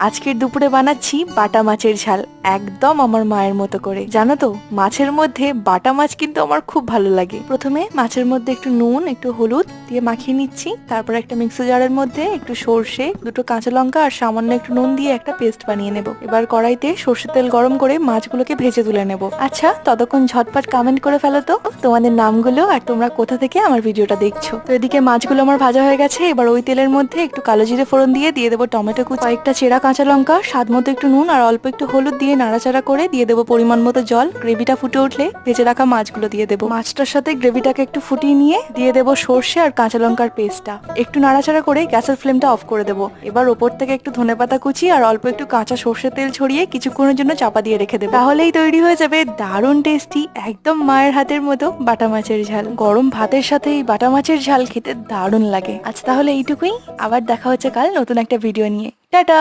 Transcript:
আজকের দুপুরে বানাচ্ছি বাটা মাছের ঝাল, একদম আমার মায়ের মতো করে। জানো তো, মাছের মধ্যে বাটা মাছ কিন্তু আমার খুব ভালো লাগে। প্রথমে মাছের মধ্যে একটু নুন, একটু হলুদ দিয়ে মাখিয়ে নিচ্ছি। তারপর একটা মিক্সি জারের মধ্যে একটু সর্ষে, দুটো কাঁচা লঙ্কা আর সামান্য একটু নুন দিয়ে একটা পেস্ট বানিয়ে নেব। এবার কড়াইতে সর্ষের তেল গরম করে মাছগুলোকে ভেজে তুলে নেব। আচ্ছা, ততক্ষণ ঝটপট কমেন্ট করে ফেলো তো তোমাদের নামগুলো আর তোমরা কোথা থেকে আমার ভিডিওটা দেখছো। তো এদিকে মাছগুলো আমার ভাজা হয়ে গেছে। এবার ওই তেলের মধ্যে একটু কালো জিরে ফোড়ন দিয়ে দেবো টমেটো কুচি, কয়েকটা চেরা কাঁচা লঙ্কা, স্বাদ মতো একটু নুন আর অল্প একটু হলুদ দিয়ে নাড়াচাড়া করে দিয়ে দেবো পরিমাণ মতো জল। গ্রেভিটা ফুটে উঠলে ভেজে রাখা মাছগুলো দিয়ে দেবো। মাছটার সাথে গ্রেভিটাকে একটু ফুটিয়ে নিয়ে দিয়ে দেবো সর্ষে আর কাঁচা লঙ্কার পেস্টটা। একটু নাড়াচাড়া করে গ্যাসের ফ্লেমটা অফ করে দেবো। এবার ওপর থেকে একটু ধনেপাতা কুচি আর অল্প একটু কাঁচা সর্ষের তেল ছড়িয়ে কিছুক্ষণের জন্য চাপা দিয়ে রেখে দেবো। তাহলেই তৈরি হয়ে যাবে দারুণ টেস্টি, একদম মায়ের হাতের মতো বাটা মাছের ঝাল। গরম ভাতের সাথে এই বাটা মাছের ঝাল খেতে দারুণ লাগে। আজ তাহলে এইটুকুই, আবার দেখা হচ্ছে কাল নতুন একটা ভিডিও নিয়ে। টাটা।